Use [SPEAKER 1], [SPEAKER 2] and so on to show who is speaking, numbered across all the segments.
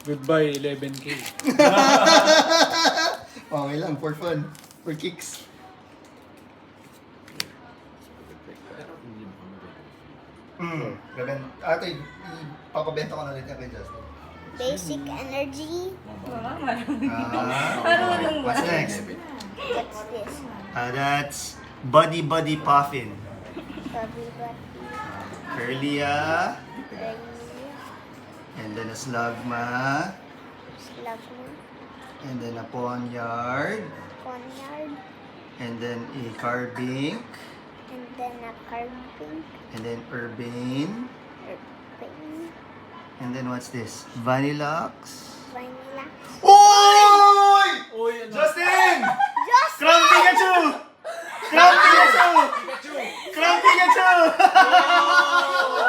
[SPEAKER 1] Goodbye, 11K.
[SPEAKER 2] Okay lang, for fun. For kicks. Ito, ipapabenta ko na rin kay Justin.
[SPEAKER 3] Basic energy.
[SPEAKER 2] What's next?
[SPEAKER 3] What's this?
[SPEAKER 2] That's Buddy Buddy Puffin.
[SPEAKER 3] Everybody.
[SPEAKER 2] Curlia.
[SPEAKER 3] Ready.
[SPEAKER 2] And then a Slugma.
[SPEAKER 3] Slugma.
[SPEAKER 2] And then a Ponyard.
[SPEAKER 3] Ponyard.
[SPEAKER 2] And then a Carbink.
[SPEAKER 3] And then a carbink.
[SPEAKER 2] And then Urbane.
[SPEAKER 3] Urban.
[SPEAKER 2] And then what's this? Vanilluxe.
[SPEAKER 3] Vanilla.
[SPEAKER 2] Oy!
[SPEAKER 1] Uy, ano?
[SPEAKER 2] Justin!
[SPEAKER 3] Just
[SPEAKER 2] Crown Pikachu! Crown Pikachu! Crown Pikachu!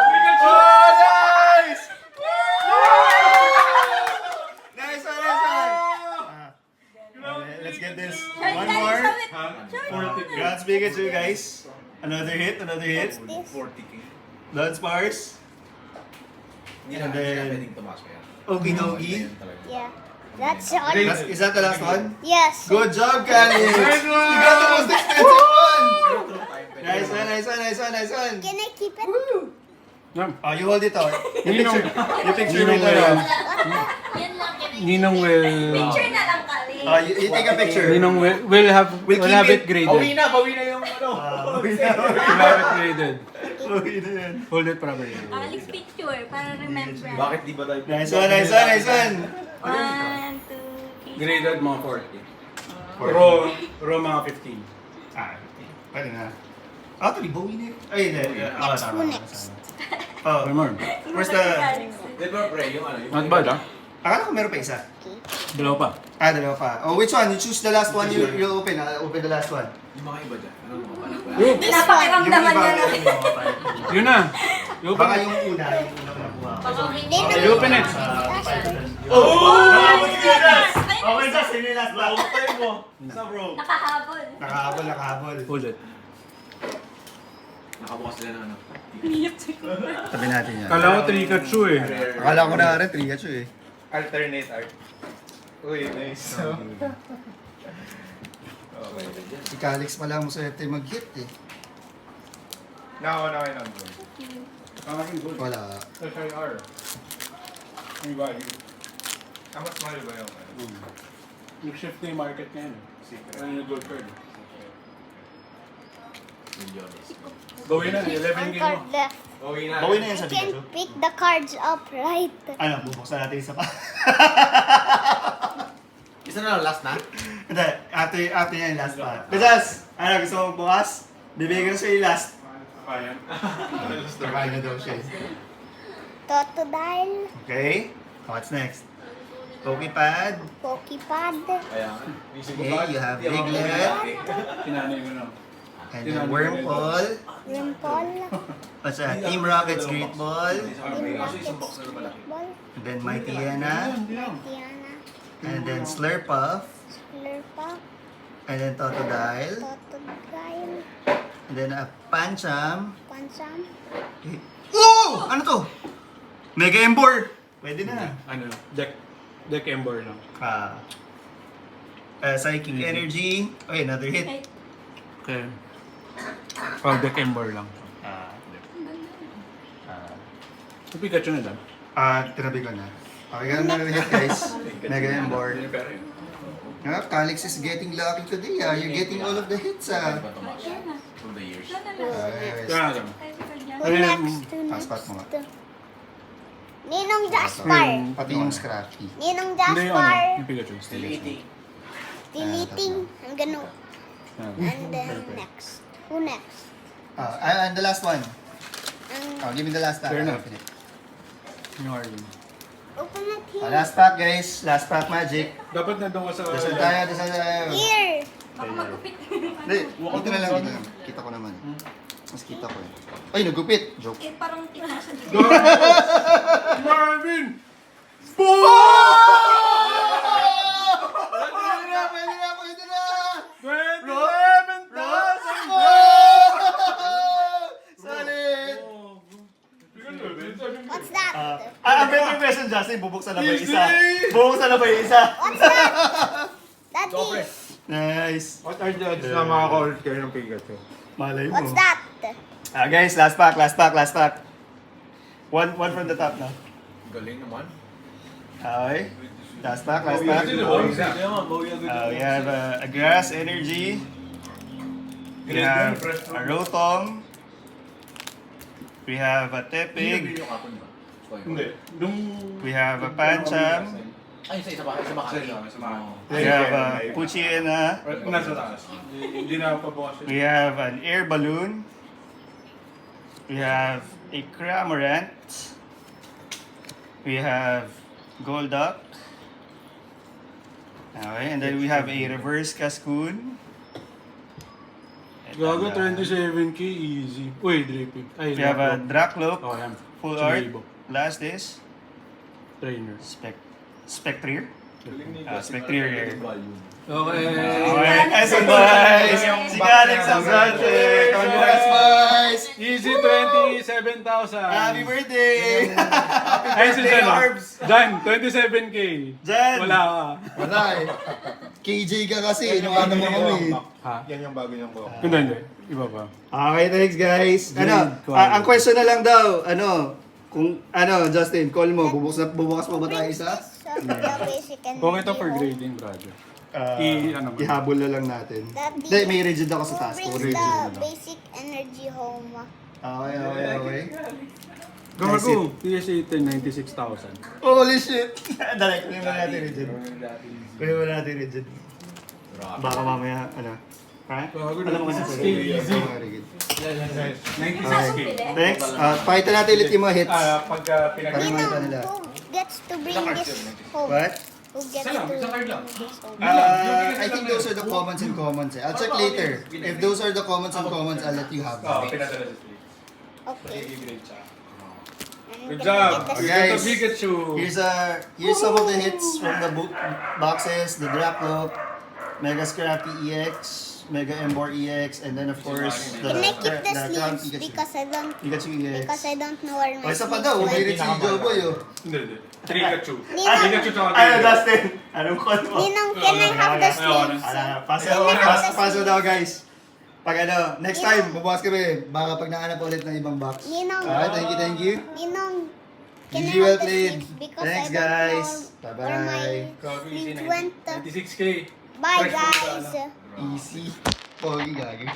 [SPEAKER 1] Pikachu!
[SPEAKER 2] Oh, nice! Nice one, nice one. Let's get this. One more. Congrats Pikachu, guys. Another hit, another hit.
[SPEAKER 3] this.
[SPEAKER 4] 40K.
[SPEAKER 2] Dunsparce.
[SPEAKER 4] Hindi
[SPEAKER 2] And
[SPEAKER 4] na
[SPEAKER 2] then-
[SPEAKER 4] pwedeng tumaas kaya.
[SPEAKER 2] Ogie Dogie.
[SPEAKER 3] Yeah. That's all.
[SPEAKER 2] Is that the last one?
[SPEAKER 3] Yes.
[SPEAKER 2] Good job, Calix!
[SPEAKER 1] Nice one!
[SPEAKER 2] You got the most expensive one! Nice one, nice one, nice one, nice one.
[SPEAKER 3] Can I keep it?
[SPEAKER 1] Yan.
[SPEAKER 2] Oh, you hold it out. You picture me
[SPEAKER 1] Ninong
[SPEAKER 2] tayo.
[SPEAKER 1] will,
[SPEAKER 5] Yun lang yun.
[SPEAKER 1] Ninong will,
[SPEAKER 5] Picture na lang kali.
[SPEAKER 2] You take a picture.
[SPEAKER 1] Ninong will have
[SPEAKER 2] We'll keep
[SPEAKER 1] it
[SPEAKER 2] it.
[SPEAKER 1] graded.
[SPEAKER 4] Bawi na yung ano.
[SPEAKER 1] Will have it graded.
[SPEAKER 2] Okay na yan.
[SPEAKER 1] Hold it properly.
[SPEAKER 5] Alis picture para remember.
[SPEAKER 4] Bakit di ba tayo?
[SPEAKER 2] Nice one, nice one, nice one.
[SPEAKER 5] 1, 2, 3.
[SPEAKER 1] Graded mga 40. Raw mga 15.
[SPEAKER 2] Ah, pwede na. Actually, Bowie na yun. Ay, hindi. Oh,
[SPEAKER 3] Next,
[SPEAKER 2] tama,
[SPEAKER 3] who
[SPEAKER 2] tama,
[SPEAKER 3] next?
[SPEAKER 2] tama. Oh,
[SPEAKER 1] One more.
[SPEAKER 2] where's the...
[SPEAKER 4] Di ba pre, yung ano?
[SPEAKER 1] Not bad ah.
[SPEAKER 2] Akala ko meron pa isa.
[SPEAKER 1] Dalawa pa.
[SPEAKER 2] Ah, dalawa pa. Oh, which one? You choose the last one, you'll open. Open the last one.
[SPEAKER 4] Yung mga iba dyan. Ano mga panak ba?
[SPEAKER 5] Napakiramdaman niya na.
[SPEAKER 1] Yun na. You open
[SPEAKER 2] Baka
[SPEAKER 1] it.
[SPEAKER 2] yung una ko nakuha.
[SPEAKER 3] Ninong.
[SPEAKER 1] You open it.
[SPEAKER 2] Oh! Okay, just in the last one.
[SPEAKER 4] Tayo mo. Sa bro.
[SPEAKER 5] Nakahabol.
[SPEAKER 2] Nakahabol, nakahabol.
[SPEAKER 1] Hold it.
[SPEAKER 4] Nakabukas sila ng ano.
[SPEAKER 2] Tabi natin yan.
[SPEAKER 1] Kala ko Pikachu eh.
[SPEAKER 2] Akala ko na rin, Pikachu eh.
[SPEAKER 4] Alternate art. Uy, nice. Okay.
[SPEAKER 2] Si Calix pala mo sa mag-hit eh.
[SPEAKER 4] Now, yun ang goal.
[SPEAKER 2] Wala.
[SPEAKER 1] SIR. May value.
[SPEAKER 4] How much money ba yung ano?
[SPEAKER 1] Yung shift na yung market niya yun. Ano yung gold card?
[SPEAKER 4] Milyones.
[SPEAKER 1] Gawin na, 11
[SPEAKER 3] One
[SPEAKER 1] game
[SPEAKER 3] card
[SPEAKER 1] mo.
[SPEAKER 3] left.
[SPEAKER 4] Bawi na.
[SPEAKER 2] Bawi na yan
[SPEAKER 3] I
[SPEAKER 2] sa
[SPEAKER 3] can
[SPEAKER 2] Pikachu.
[SPEAKER 3] pick the cards up, right?
[SPEAKER 2] Ano, bubuksan natin isa pa.
[SPEAKER 4] Isa na lang, last na?
[SPEAKER 2] Hindi, after yan, last pa. Bitas! Ano, gusto mong bukas? Bibigyan ko siya yung last.
[SPEAKER 1] Kaya.
[SPEAKER 2] Nakain na daw siya eh.
[SPEAKER 3] Totodile.
[SPEAKER 2] Okay, what's next? Pokepad.
[SPEAKER 3] Pokepad.
[SPEAKER 4] Kaya nga.
[SPEAKER 2] Okay, you have Diglett.
[SPEAKER 1] Tinanay ko na.
[SPEAKER 2] And then Wormpole.
[SPEAKER 3] Wimple.
[SPEAKER 2] What's that? Team Rocket's Great Ball.
[SPEAKER 4] Kaso isang box na malaki.
[SPEAKER 3] Ball.
[SPEAKER 2] And then Mightyena.
[SPEAKER 3] Tiana.
[SPEAKER 2] And then Slurpuff.
[SPEAKER 3] Slurpuff.
[SPEAKER 2] And then Totodile.
[SPEAKER 3] Totodile.
[SPEAKER 2] And then a Pancham.
[SPEAKER 3] Pansam.
[SPEAKER 2] Oh! Ano to? Mega Embor! Pwede na.
[SPEAKER 1] Ano, deck ember lang.
[SPEAKER 2] Psychic Energy. Okay, another hit.
[SPEAKER 1] Okay. Oh, deck ember lang. So Pikachu na lang.
[SPEAKER 2] Tinabi ko na. Okay, another hit guys. Mega Embor. Calix is getting lucky today. You're getting all of the hits.
[SPEAKER 4] Ano ba tumaas? From the years.
[SPEAKER 2] Yes.
[SPEAKER 1] Kaya na lang.
[SPEAKER 3] Who
[SPEAKER 1] Ano yan?
[SPEAKER 3] next? Who
[SPEAKER 2] Passport mo nga.
[SPEAKER 3] next? Ninong Jaspar.
[SPEAKER 2] Pati yung Scrappy.
[SPEAKER 3] Ninong
[SPEAKER 1] Hindi yung ano,
[SPEAKER 3] Jaspar.
[SPEAKER 1] yung Pikachu.
[SPEAKER 3] Deleting. Ang gano.
[SPEAKER 1] Yan.
[SPEAKER 3] And then next. Who next?
[SPEAKER 2] And the last one.
[SPEAKER 3] Ang
[SPEAKER 2] Give me the last pack.
[SPEAKER 1] Fair enough.
[SPEAKER 2] Open it.
[SPEAKER 1] Yung Arvin.
[SPEAKER 3] open it here.
[SPEAKER 2] Last pack guys. Last pack magic.
[SPEAKER 1] Dapat na doon ka sa...
[SPEAKER 2] Dasal tayo, dasal tayo.
[SPEAKER 3] Here.
[SPEAKER 5] Baka magupit.
[SPEAKER 2] Hindi, dito na lang, dito lang. Kita ko naman. Mas kita ko eh. Ay, nagupit. Joke.
[SPEAKER 5] Eh, parang tinasa dito.
[SPEAKER 1] Marvin!
[SPEAKER 2] Pwede na, pwede na, pwede na!
[SPEAKER 1] 27,000!
[SPEAKER 2] Solid!
[SPEAKER 3] What's What's that?
[SPEAKER 2] Ang better question, Justin, bubuksan na ba yung isa? Bubuksan na ba yung isa?
[SPEAKER 3] What's that? Daddy,
[SPEAKER 2] Nice.
[SPEAKER 6] What are the odds na makaka-hold kayo ng Pikachu?
[SPEAKER 2] Malay mo.
[SPEAKER 3] what's that?
[SPEAKER 2] Guys, last pack. One from the top na.
[SPEAKER 4] Galing naman.
[SPEAKER 2] Okay. Last pack. We have a grass energy. We have a Rotom. We have a Tepig.
[SPEAKER 4] Yung kapon ba?
[SPEAKER 1] Hindi. Nung...
[SPEAKER 2] We have a Pancham.
[SPEAKER 4] Ay, isa ba? Isa ba?
[SPEAKER 2] We have a Puchiena.
[SPEAKER 1] Nasa taas. Hindi na ako pabukas yun.
[SPEAKER 2] We have an air balloon. We have a Cramorant. We have Golduck. Okay, and then we have a reverse Cascoon.
[SPEAKER 1] Gago, 27k, easy. Uy, dripping. Ay,
[SPEAKER 2] We have a Dracloak.
[SPEAKER 1] Oh, yan.
[SPEAKER 2] Full art.
[SPEAKER 1] Sumaibo.
[SPEAKER 2] Last is
[SPEAKER 1] Trainer.
[SPEAKER 2] Spectrier. Spectrier.
[SPEAKER 1] Okay.
[SPEAKER 2] Okay, eso boys! Si Alex ang graduate! Congrats boys!
[SPEAKER 1] Easy 27,000.
[SPEAKER 2] Happy birthday!
[SPEAKER 1] Ay, si Jan.
[SPEAKER 2] Arbs!
[SPEAKER 1] Jan, 27k.
[SPEAKER 2] Jan!
[SPEAKER 1] Wala ka.
[SPEAKER 7] Wala eh. KJ ka kasi, inuwanan mo kami.
[SPEAKER 1] Ha?
[SPEAKER 6] Yan yung bago niyang buhok.
[SPEAKER 1] Hindi. Iba pa.
[SPEAKER 2] Okay, thanks guys. Ang question na lang daw, Justin, call mo, bubukas pa ba tayo isa?
[SPEAKER 1] Kung ito for grading, brother.
[SPEAKER 2] Ihabol na lang natin.
[SPEAKER 3] Daddy,
[SPEAKER 2] Hindi, may rigid ako sa task.
[SPEAKER 3] Who brings the basic energy home?
[SPEAKER 2] Okay.
[SPEAKER 1] Gago, PSA 10, 96,000.
[SPEAKER 2] Holy shit! Dali, kunin mo natin rigid. Kunin mo natin rigid. Baka mamaya, Ha? Alam mo kasi
[SPEAKER 1] Easy.
[SPEAKER 2] rigid.
[SPEAKER 1] 96k.
[SPEAKER 2] Thanks. Pakita natin ulit yung mga hits.
[SPEAKER 1] Pagka
[SPEAKER 2] Para
[SPEAKER 1] pinag-
[SPEAKER 2] makita nila.
[SPEAKER 3] Who gets to bring this home?
[SPEAKER 2] What?
[SPEAKER 3] Who gets
[SPEAKER 1] Isa lang,
[SPEAKER 3] to
[SPEAKER 1] isang card
[SPEAKER 3] bring
[SPEAKER 1] lang.
[SPEAKER 3] this home?
[SPEAKER 2] I think those are the commons and commons. I'll check later. If those are the commons and commons, I'll let you have
[SPEAKER 1] Oo,
[SPEAKER 2] them.
[SPEAKER 1] pinadala sa Steve.
[SPEAKER 3] Okay.
[SPEAKER 1] Grade siya.
[SPEAKER 3] I'm
[SPEAKER 1] Good
[SPEAKER 3] gonna
[SPEAKER 1] job.
[SPEAKER 3] get the
[SPEAKER 2] Guys.
[SPEAKER 1] Ito Pikachu.
[SPEAKER 2] Here's some of the hits from the boxes. The Dracloak, Mega Scrappy EX, Mega Embor EX, and then of course the
[SPEAKER 3] Can I keep the
[SPEAKER 2] Crown
[SPEAKER 3] sleeves
[SPEAKER 2] Pikachu.
[SPEAKER 3] because
[SPEAKER 2] Pikachu EX.
[SPEAKER 3] I don't know where my
[SPEAKER 2] O, isa pa
[SPEAKER 3] sleeves
[SPEAKER 2] daw. May
[SPEAKER 3] went.
[SPEAKER 2] rin si Joboy, oh.
[SPEAKER 1] Hindi. Pikachu.
[SPEAKER 3] Ninong,
[SPEAKER 1] Pikachu tsaka
[SPEAKER 2] Ano,
[SPEAKER 1] Pikachu.
[SPEAKER 2] Dustin? Anong call mo?
[SPEAKER 3] Ninong, can I have the sleeves?
[SPEAKER 2] Paso daw, guys. Pag next time, bubukas kami. Baka pag nahanap ulit ng ibang box.
[SPEAKER 3] Ninong,
[SPEAKER 2] Alright, thank you.
[SPEAKER 3] Ninong, can I
[SPEAKER 2] GG well
[SPEAKER 3] have the
[SPEAKER 2] played.
[SPEAKER 3] sleeves because
[SPEAKER 2] Thanks,
[SPEAKER 3] I don't
[SPEAKER 2] guys.
[SPEAKER 3] know
[SPEAKER 2] Bye-bye.
[SPEAKER 3] where my
[SPEAKER 1] Gago, easy
[SPEAKER 3] sleeves went.
[SPEAKER 1] 96k.
[SPEAKER 3] Bye
[SPEAKER 1] Fresh from the
[SPEAKER 3] guys.
[SPEAKER 2] Easy. Pogi, gagi.